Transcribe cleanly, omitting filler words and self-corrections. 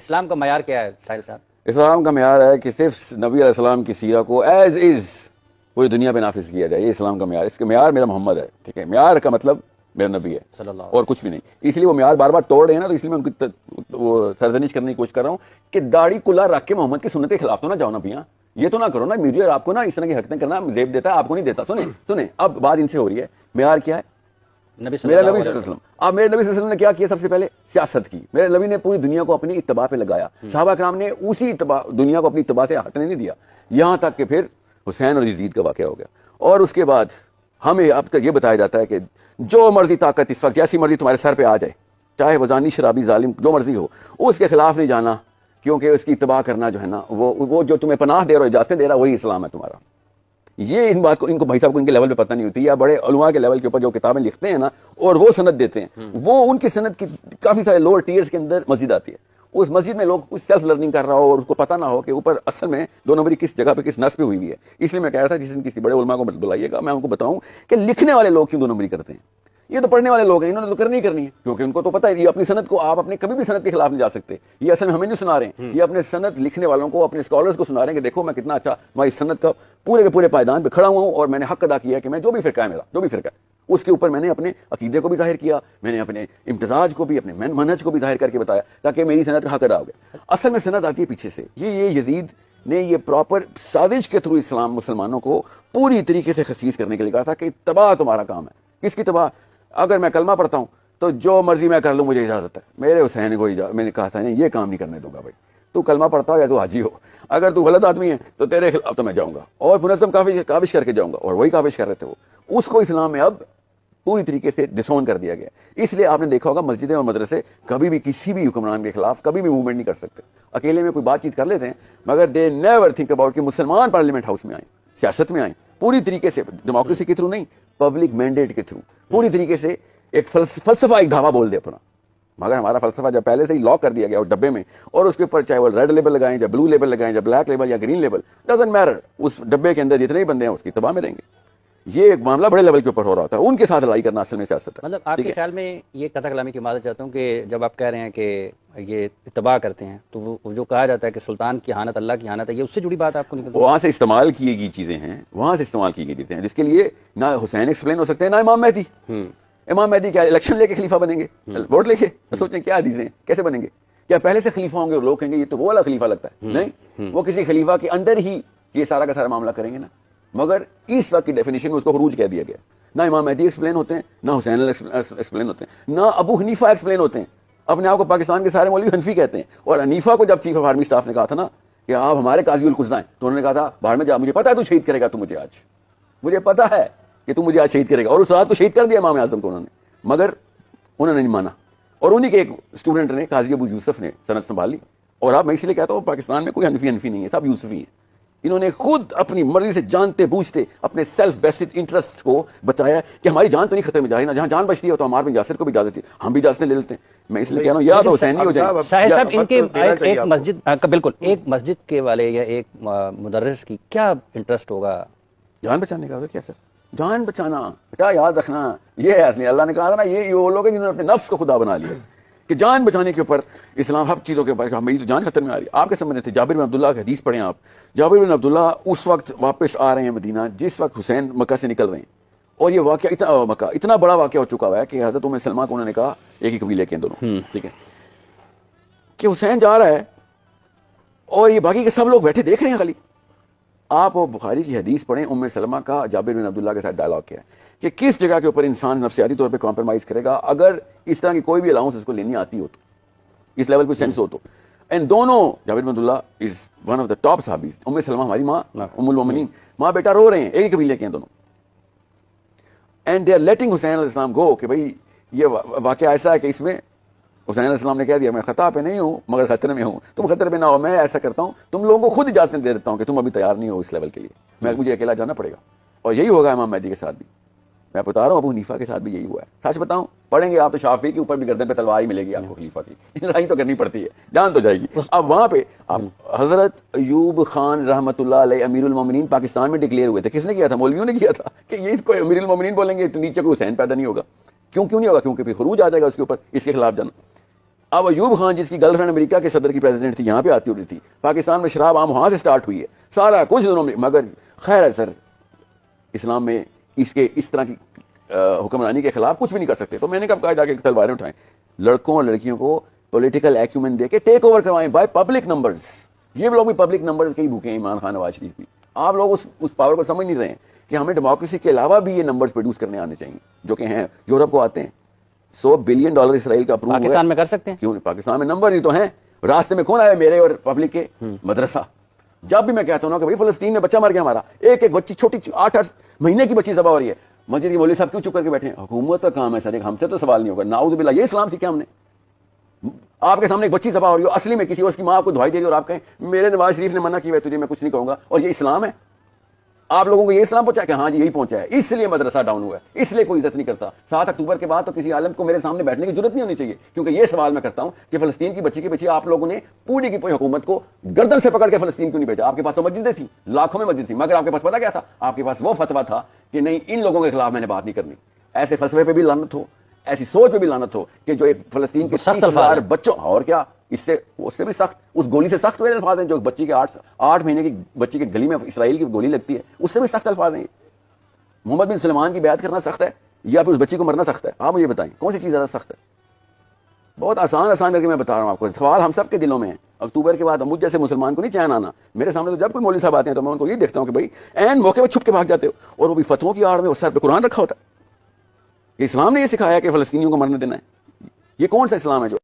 اسلام کا معیار کیا ہے ساحل صاحب؟ اسلام کا معیار ہے کہ صرف نبی علیہ السلام کی سیرہ کو ایز از پوری دنیا پہ نافذ کیا جائے. یہ اسلام کا معیار. اس کا معیار میرا محمد ہے. ٹھیک ہے, معیار کا مطلب میرا نبی ہے صلی اللہ اور کچھ بھی نہیں. اس لیے وہ معیار بار بار توڑ رہے ہیں نا, تو اس لیے میں ان کی وہ سرزنش کرنے کی کوشش کر رہا ہوں کہ داڑھی کلا رکھ کے محمد کی سنت کے خلاف تو نہ جاؤ نا بھیا. یہ تو نہ کرو نا, میڈیا آپ کو نا اس طرح کی حرکتیں کرنا زیب دیتا ہے, آپ کو نہیں دیتا. سنیں اب بات ان سے ہو رہی ہے. معیار کیا ہے؟ نبی صلی میرا اللہ نبی علیہ صلی اللہ علیہ وسلم. اب میرے نبی صلی اللہ علیہ وسلم نے کیا کیا؟ سب سے پہلے سیاست کی. میرے نبی نے پوری دنیا کو اپنی اتباع پہ لگایا. صحابہ کرام نے اسی دنیا کو اپنی اتباع سے ہٹنے نہیں دیا, یہاں تک کہ پھر حسین اور یزید کا واقعہ ہو گیا. اور اس کے بعد ہمیں اب تک یہ بتایا جاتا ہے کہ جو مرضی طاقت اس وقت جیسی مرضی تمہارے سر پہ آ جائے, چاہے وہ زانی شرابی ظالم جو مرضی ہو, اس کے خلاف نہیں جانا, کیونکہ اس کی اتباع کرنا جو ہے نا وہ جو تمہیں پناہ دے رہا ہے, اجازتیں دے رہا ہے, وہی اسلام ہے تمہارا. یہ ان بات کو ان کو بھائی صاحب کو ان کے لیول پہ پتہ نہیں ہوتی, یا بڑے علماء کے لیول کے اوپر جو کتابیں لکھتے ہیں نا اور وہ سند دیتے ہیں, وہ ان کی سند کی کافی سارے لوور ٹیئرز کے اندر مسجد آتی ہے. اس مسجد میں لوگ کچھ سیلف لرننگ کر رہا ہو اور اس کو پتہ نہ ہو کہ اوپر اصل میں 2 نمبری کس جگہ پہ کس نس پہ ہوئی ہوئی ہے. اس لیے میں کہہ رہا تھا جس دن کسی بڑے علماء کو بلائیے گا, میں ان کو بتاؤں کہ لکھنے والے لوگ کیوں 2 نمبری کرتے ہیں. یہ تو پڑھنے والے لوگ ہیں, انہوں نے تو کرنی ہی کرنی ہے, کیونکہ ان کو تو پتہ ہے یہ اپنی سند کو آپ اپنے کبھی بھی سند کے خلاف نہیں جا سکتے. یہ اصل میں ہمیں نہیں سنا رہے ہیں, یہ اپنے سند لکھنے والوں کو, اپنے اسکالرز کو سنا رہے ہیں کہ دیکھو میں کتنا اچھا میں اس سند کا پورے کے پورے پائیدان پہ کھڑا ہوا ہوں, اور میں نے حق ادا کیا کہ میں جو بھی فرقہ ہے میرا, جو بھی فرقہ ہے اس کے اوپر میں نے اپنے عقیدے کو بھی ظاہر کیا, میں نے اپنے امتزاج کو بھی, اپنے منہج کو بھی ظاہر کر کے بتایا تاکہ میری سند کا حق ادا ہو گیا. اصل میں سند آتی ہے پیچھے سے. یہ یزید نے یہ پراپر سازش کے تھرو اسلام مسلمانوں کو پوری طریقے سے خسیس کرنے کے لیے کہا تھا کہ تباہ تمہارا کام ہے. کس کی تباہ؟ اگر میں کلمہ پڑھتا ہوں تو جو مرضی میں کر لوں مجھے اجازت ہے. میرے حسین کو میں نے کہا تھا نہیں, یہ کام نہیں کرنے دوں گا بھائی. تو کلمہ پڑھتا ہو یا تو حاجی ہو, اگر تو غلط آدمی ہے تو تیرے خلاف تو میں جاؤں گا اور منظم کاوش کر کے جاؤں گا. اور وہی کاوش کر رہے تھے وہ. اس کو اسلام میں اب پوری طریقے سے ڈسون کر دیا گیا. اس لیے آپ نے دیکھا ہوگا مسجدیں اور مدرسے کبھی بھی کسی بھی حکمران کے خلاف کبھی بھی موومنٹ نہیں کر سکتے. اکیلے میں کوئی بات چیت کر لیتے ہیں, مگر دے نیور تھنک اباؤٹ کہ مسلمان پارلیمنٹ ہاؤس میں آئیں, سیاست میں آئیں, پوری طریقے سے ڈیموکریسی کے تھرو نہیں, پبلک مینڈیٹ کے تھرو پوری طریقے سے ایک فلسفہ, ایک دھاوا بول دے اپنا. مگر ہمارا فلسفہ جب پہلے سے ہی لاک کر دیا گیا اور ڈبے میں, اور اس کے اوپر چاہے وہ ریڈ لیبل لگائیں یا بلو لیبل لگائیں یا بلیک لیبل یا گرین لیبل, ڈزنٹ میٹر, اس ڈبے کے اندر جتنے بھی بندے ہیں اس کی تباہ میں رہیں گے. یہ ایک معاملہ بڑے لیول کے اوپر ہو رہا ہوتا ہے, ان کے ساتھ لڑائی کرنا اصل میں سیاست ہے. مطلب آپ کے خیال میں یہ قطع کلامی کی معذرت چاہتا ہوں کہ جب آپ کہہ رہے ہیں کہ یہ اتباع کرتے ہیں تو وہ جو کہا جاتا ہے کہ سلطان کی اہانت اللہ کی اہانت ہے, یہ اس سے جڑی بات آپ کو نہیں؟ وہاں سے استعمال کی گئی چیزیں ہیں, وہاں سے استعمال کی گئی چیزیں ہیں جس کے لیے نہ حسین ایکسپلین ہو سکتے ہیں نہ امام مہدی. امام مہدی کیا الیکشن لے کے خلیفہ بنیں گے, ووٹ لے کے؟ سوچیں کیا حدیثیں ہیں, کیسے بنیں گے؟ کیا پہلے سے خلیفہ ہوں گے اور لوگ کہیں گے یہ تو وہ والا خلیفہ لگتا ہے؟ نہیں, وہ کسی خلیفہ کے اندر ہی یہ سارا کا سارا معاملہ کریں گے نا. مگر اس وقت کی ڈیفینیشن میں اس کو خروج کہہ دیا گیا. نہ امام مہدی ایکسپلین ہوتے ہیں, نہ حسین ایکسپلین ہوتے ہیں, نہ ابو حنیفہ ایکسپلین ہوتے ہیں. اپنے آپ کو پاکستان کے سارے مولوی حنفی کہتے ہیں, اور حنیفہ کو جب چیف آف آرمی اسٹاف نے کہا تھا نا کہ آپ ہمارے قاضی القضاء ہیں, تو انہوں نے کہا تھا باہر میں جا, مجھے پتا ہے تو شہید کرے گا, تو مجھے آج مجھے پتا ہے کہ تو مجھے آج شہید کرے گا. اور اس رات کو شہید کر دیا امام اعظم کو انہوں نے, مگر انہوں نے نہیں مانا. اور انہی کے ایک اسٹوڈنٹ نے, قاضی ابو یوسف نے سند سنبھال لی. اور اب میں اس لیے کہتا ہوں پاکستان میں کوئی حنفی نہیں ہے, سب یوسفی ہیں. انہوں نے خود اپنی مرضی سے جانتے بوجھتے اپنے سیلف بیسڈ انٹرسٹ کو بتایا کہ ہماری جان تو نہیں خطرے میں جا رہی نا, جہاں جان بچتی ہے تو ہمارے بن یاسر کو بھی اجازت ہے, ہم بھی اجازتیں لے لیتے ہیں. میں اس لیے کہہ رہا ہوں یا تو حسین نہیں ہو جائے. صاحب صاحب ان کے ایک مسجد کا, بالکل ایک مسجد کے والے یا ایک مدرس کی کیا انٹرسٹ ہوگا؟ جان بچانے کا. کیا سر, جان بچانا بیٹا یاد رکھنا یہ ہے اصلی. اللہ نے کہا تھا نا یہ وہ لوگ ہیں جنہوں نے اپنے نفس کو خدا بنا لیا کہ جان بچانے کے اوپر اسلام ہر چیزوں کے اوپر میری تو جان خطر میں آ رہی ہے. آپ کے سامنے تھے جابر بن عبداللہ کی حدیث پڑھیں آپ. جابر بن عبداللہ اس وقت واپس آ رہے ہیں مدینہ جس وقت حسین مکہ سے نکل رہے ہیں, اور یہ واقعہ اتنا بڑا واقعہ ہو چکا ہوا ہے کہ حضرت ام سلمہ کو انہوں نے کہا, ایک ہی قبیلے کے دونوں, ٹھیک ہے, کہ حسین جا رہا ہے اور یہ باقی کے سب لوگ بیٹھے دیکھ رہے ہیں خالی. آپ وہ بخاری کی حدیث پڑھیں, ام سلمہ کا جابر بن عبداللہ کے ساتھ ڈائلاگ کیا ہے کہ کس جگہ کے اوپر انسان نفسیاتی طور پہ کمپرومائز کرے گا اگر اس طرح کی کوئی بھی الاؤنس اس کو لینی آتی ہو تو, اس لیول کو سینس ہو تو. اینڈ دونوں, Jabir bin Abdullah is one of the top صحابیز, ام سلمہ ہماری ماں ام المومنین, ماں بیٹا رو رہے ہیں, ایک ہی قبیلے کے ہیں دونوں. اینڈ دے آر لیٹنگ حسین علیہ السلام گو کہ بھائی یہ واقعہ ایسا ہے کہ اس میں حسین علیہ السلام نے کہہ دیا میں خطا پہ نہیں ہوں مگر خطرے میں ہوں, تم خطرے پہ نہ ہو, میں ایسا کرتا ہوں تم لوگوں کو خود اجازت دے دیتا ہوں کہ تم ابھی تیار نہیں ہو اس لیول کے لیے, مجھے اکیلا جانا پڑے گا. اور یہی ہوگا امام مہدی کے ساتھ بھی. میں بتا رہا ہوں ابو حنیفہ کے ساتھ بھی یہی ہوا ہے. سچ بتاؤں پڑھیں گے آپ تو شافعی کے اوپر بھی گردن پہ تلوار ہی ملے گی آپ کو خلیفہ کی, لڑائی تو کرنی پڑتی ہے, جان تو جائے گی. اب وہاں پہ اب حضرت ایوب خان رحمۃ اللہ علیہ امیر المومنین پاکستان میں ڈکلیئر ہوئے تھے. کس نے کیا تھا؟ مولویوں نے کیا تھا کہ یہ اس کو امیر المومنین بولیں گے تو نیچے کو حسین پیدا نہیں ہوگا. کیوں نہیں ہوگا؟ کیونکہ پھر خروج آ جائے گا اس کے اوپر, اس کے خلاف جانا. اب ایوب خان جس کی گرل فرینڈ امریکہ کے صدر کی پریزیڈنٹ تھی یہاں پہ آتی ہوتی تھی, پاکستان میں شراب عام وہاں سے سٹارٹ ہوئی ہے, سارا کچھ دنوں میں. مگر خیر ہے سر, اسلام میں اس طرح کی حکمرانی کے خلاف کچھ بھی نہیں کر سکتے. تو میں نے کب کہا جا کے تلواریں اٹھائیں, لڑکوں اور لڑکیوں کو پولیٹیکل ایکومن دے کے ٹیک اوور کروائیں بائی پبلک نمبرز. یہ لوگ بھی پبلک نمبرز کے ہی بھوکے ہیں, عمران خان, نواز شریف بھی. آپ لوگ اس پاور کو سمجھ نہیں رہے ہیں کہ ہمیں ڈیموکریسی کے علاوہ بھی یہ نمبرز پروڈیوس کرنے آنے چاہیے جو کہ ہیں یورپ کو آتے ہیں. $100 بلین اسرائیل کا اپروو پاکستان میں کر سکتے ہیں, کیوں نہیں؟ پاکستان میں نمبر ہی تو ہیں. راستے میں کون آیا میرے اور پبلک کے مدرسہ. جب بھی میں کہتا ہوں نا کہ بھائی فلسطین میں بچہ مر گیا ہمارا, ایک بچی چھوٹی 8 مہینے کی بچی ذبح ہو رہی ہے, مسجد کے مولوی صاحب کیوں چپ کر کے بیٹھے ہیں؟ حکومت کا کام ہے سر, ہم سے تو سوال نہیں ہوگا. نعوذ باللہ, یہ اسلام سیکھا ہم نے. آپ کے سامنے ایک بچی ذبح ہو رہی ہو, اصلی میں کسی اور کی ماں آپ کو دعائی دے رہی اور آپ کہیں میرے نواز شریف نے منع کیا ہے تجھے, میں کچھ نہیں کہوں گا, اور یہ اسلام ہے؟ آپ لوگوں کو یہ اسلام پہنچا کہ ہاں جی یہی پہنچا ہے, اس لیے مدرسہ ڈاؤن ہوا ہے, اس لیے کوئی عزت نہیں کرتا. 7 اکتوبر کے بعد تو کسی عالم کو میرے سامنے بیٹھنے کی ضرورت نہیں ہونی چاہیے, کیونکہ یہ سوال میں کرتا ہوں کہ فلسطین کی بچی کے پیچھے آپ لوگوں نے پوری کی پوری حکومت کو گردن سے پکڑ کے فلسطین کیوں نہیں بھیجا؟ آپ کے پاس تو مسجدیں تھیں, لاکھوں میں مسجد تھی, مگر آپ کے پاس پتا کیا تھا؟ آپ کے پاس وہ فتویٰ تھا کہ نہیں, ان لوگوں کے خلاف میں نے بات نہیں کرنی. ایسے فلسفے پہ بھی لعنت ہو, ایسی سوچ پہ بھی لعنت ہو کہ جو ایک فلسطین کے 30,000 بچوں, اور کیا اس سے بھی سخت, اس گولی سے سخت میرے الفاظ ہیں جو بچی کے 8 مہینے کی بچی کے گلی میں اسرائیل کی گولی لگتی ہے, اس سے بھی سخت الفاظ ہیں. محمد بن سلمان کی بیعت کرنا سخت ہے یا پھر اس بچی کو مرنا سخت ہے؟ آپ مجھے بتائیں کون سی چیز زیادہ سخت ہے؟ بہت آسان کر کے میں بتا رہا ہوں آپ کو. سوال ہم سب کے دلوں میں ہے. اکتوبر کے بعد مجھ جیسے مسلمان کو نہیں چین آنا. میرے سامنے تو جب کوئی مولوی صاحب آتے ہیں تو میں ان کو یہ دیکھتا ہوں کہ بھائی عین موقع پہ چھپ کے بھاگ جاتے ہو, اور وہ بھی فتووں کی آڑ میں, اور سر پہ قرآن رکھا ہوتا ہے. اسلام نے یہ سکھایا کہ فلسطینیوں کو مرنے دینا ہے. یہ کون سا اسلام ہے جو